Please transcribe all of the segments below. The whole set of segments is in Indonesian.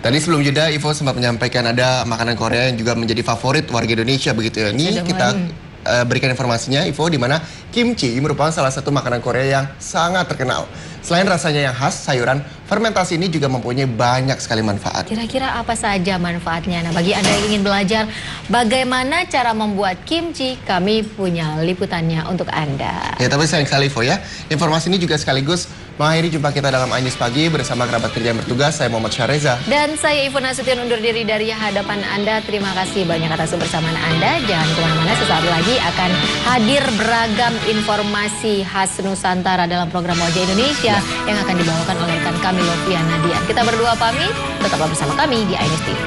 Tadi sebelum jeda, Ivo sempat menyampaikan ada makanan Korea yang juga menjadi favorit warga Indonesia begitu ya. Ini kita berikan informasinya, Ivo, di mana kimchi merupakan salah satu makanan Korea yang sangat terkenal. Selain rasanya yang khas, sayuran fermentasi ini juga mempunyai banyak sekali manfaat. Kira-kira apa saja manfaatnya? Nah, bagi Anda yang ingin belajar bagaimana cara membuat kimchi, kami punya liputannya untuk Anda. Ya, tapi sayang sekali, Ivo ya. Informasi ini juga sekaligus mengakhiri jumpa kita dalam iNews Pagi bersama kerabat kerja yang bertugas. Saya Muhammad Syareza. Dan saya Ivo Nasution undur diri dari hadapan Anda. Terima kasih banyak atas kebersamaan Anda. Jangan kemana-mana, sesaat lagi akan hadir beragam informasi khas Nusantara dalam program Wajah Indonesia yang akan dibawakan oleh rekan kami Lovia Nadian. Kita berdua pamit, tetaplah bersama kami di iNews TV.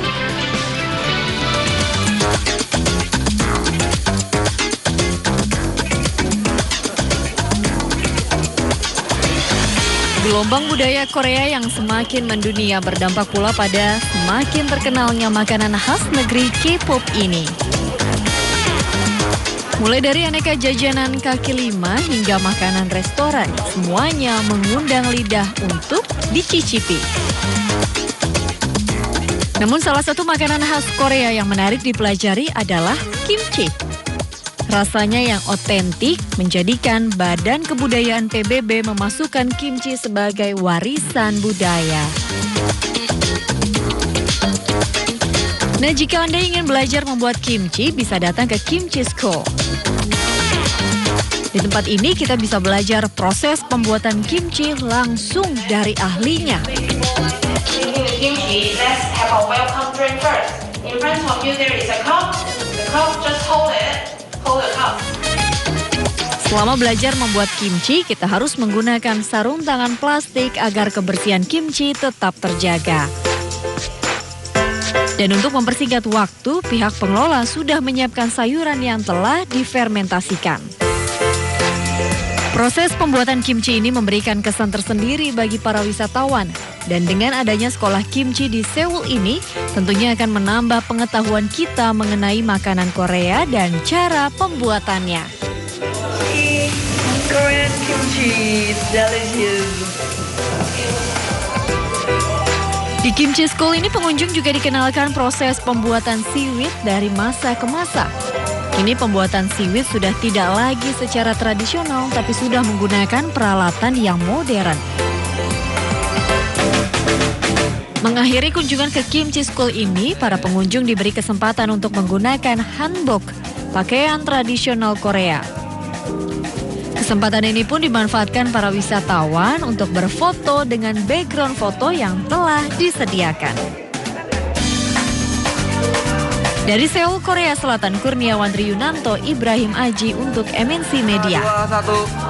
Gelombang budaya Korea yang semakin mendunia berdampak pula pada semakin terkenalnya makanan khas negeri K-pop ini. Mulai dari aneka jajanan kaki lima hingga makanan restoran, semuanya mengundang lidah untuk dicicipi. Namun salah satu makanan khas Korea yang menarik dipelajari adalah kimchi. Rasanya yang otentik menjadikan Badan Kebudayaan PBB memasukkan kimchi sebagai warisan budaya. Nah, jika Anda ingin belajar membuat kimchi, bisa datang ke Kimchi School. Di tempat ini kita bisa belajar proses pembuatan kimchi langsung dari ahlinya. Kimchi, let's have a welcome drink first. In front of you there is a cup. The cup, just hold it. Hold the cup. Selama belajar membuat kimchi, kita harus menggunakan sarung tangan plastik agar kebersihan kimchi tetap terjaga. Dan untuk mempersingkat waktu, pihak pengelola sudah menyiapkan sayuran yang telah difermentasikan. Proses pembuatan kimchi ini memberikan kesan tersendiri bagi para wisatawan. Dan dengan adanya sekolah kimchi di Seoul ini, tentunya akan menambah pengetahuan kita mengenai makanan Korea dan cara pembuatannya. Korean kimchi, delicious. Di Kimchi School ini pengunjung juga dikenalkan proses pembuatan seaweed dari masa ke masa. Kini pembuatan seaweed sudah tidak lagi secara tradisional tapi sudah menggunakan peralatan yang modern. Mengakhiri kunjungan ke Kimchi School ini, para pengunjung diberi kesempatan untuk menggunakan hanbok, pakaian tradisional Korea. Kesempatan ini pun dimanfaatkan para wisatawan untuk berfoto dengan background foto yang telah disediakan. Dari Seoul, Korea Selatan, Kurniawan Riyunanto, Ibrahim Aji untuk MNC Media. 2, 1.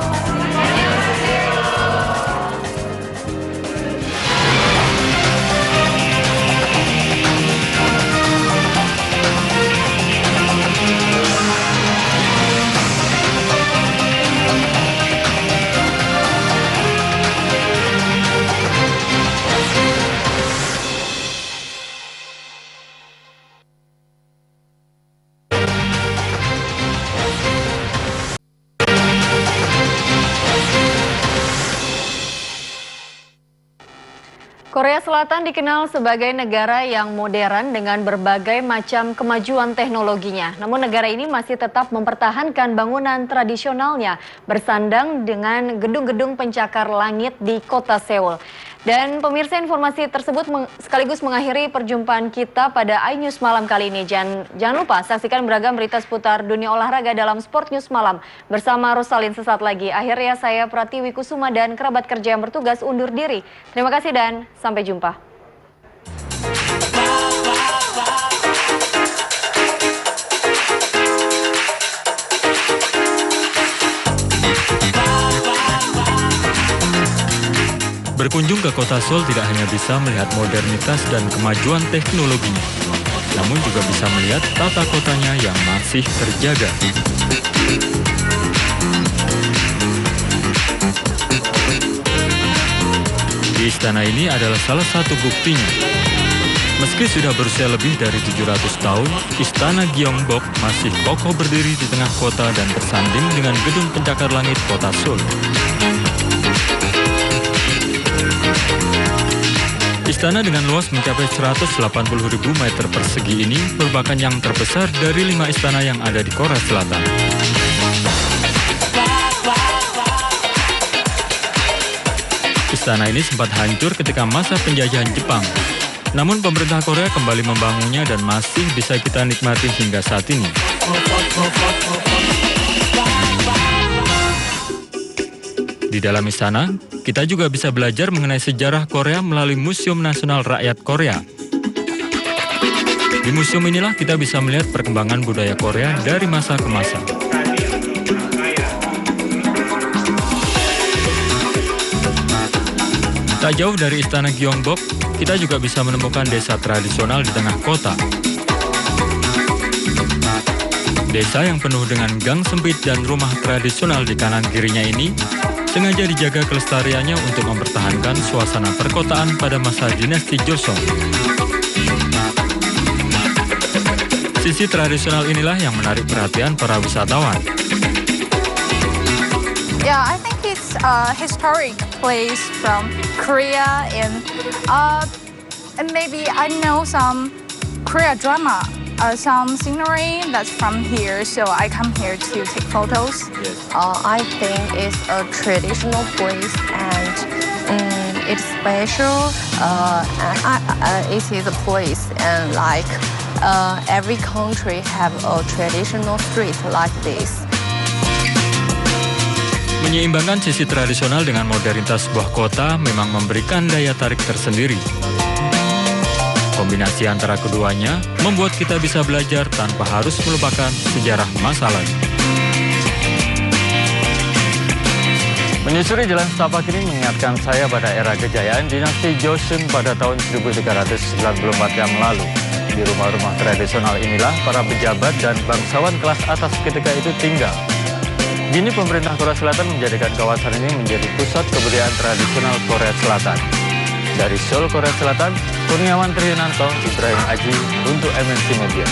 Korea Selatan dikenal sebagai negara yang modern dengan berbagai macam kemajuan teknologinya. Namun negara ini masih tetap mempertahankan bangunan tradisionalnya bersandang dengan gedung-gedung pencakar langit di kota Seoul. Dan pemirsa, informasi tersebut sekaligus mengakhiri perjumpaan kita pada iNews malam kali ini. Jangan lupa saksikan beragam berita seputar dunia olahraga dalam Sport News Malam bersama Rosalin sesaat lagi. Akhirnya saya Pratiwi Kusuma dan kerabat kerja yang bertugas undur diri. Terima kasih dan sampai jumpa. Berkunjung ke kota Seoul tidak hanya bisa melihat modernitas dan kemajuan teknologinya, namun juga bisa melihat tata kotanya yang masih terjaga. Di istana ini adalah salah satu buktinya. Meski sudah berusia lebih dari 700 tahun, Istana Gyeongbok masih kokoh berdiri di tengah kota dan bersanding dengan gedung pencakar langit kota Seoul. Istana dengan luas mencapai 180.000 meter persegi ini merupakan yang terbesar dari 5 istana yang ada di Korea Selatan. Istana ini sempat hancur ketika masa penjajahan Jepang. Namun pemerintah Korea kembali membangunnya dan masih bisa kita nikmati hingga saat ini. Di dalam istana, kita juga bisa belajar mengenai sejarah Korea melalui Museum Nasional Rakyat Korea. Di museum inilah kita bisa melihat perkembangan budaya Korea dari masa ke masa. Tak jauh dari Istana Gyeongbok, kita juga bisa menemukan desa tradisional di tengah kota. Desa yang penuh dengan gang sempit dan rumah tradisional di kanan kirinya ini sengaja dijaga kelestariannya untuk mempertahankan suasana perkotaan pada masa dinasti Joseon. Sisi tradisional inilah yang menarik perhatian para wisatawan. Yeah, I think it's a historic place from Korea and maybe I know some Korea drama, some scenery that's from here, so I come here to take photos. I think it's a traditional place and it's special. It is a place and like every country have a traditional street like this. Menyeimbangkan sisi tradisional dengan modernitas sebuah kota memang memberikan daya tarik tersendiri. Kombinasi antara keduanya membuat kita bisa belajar tanpa harus melupakan sejarah masa lalu. Menyusuri jalan setapak ini mengingatkan saya pada era kejayaan dinasti Joseon pada tahun 1394 yang lalu. Di rumah-rumah tradisional inilah para pejabat dan bangsawan kelas atas ketika itu tinggal. Kini pemerintah Korea Selatan menjadikan kawasan ini menjadi pusat kebudayaan tradisional Korea Selatan. Dari Seoul, Korea Selatan, Kurniawan Trihinanto, Ibrahim Aji untuk MNC Media.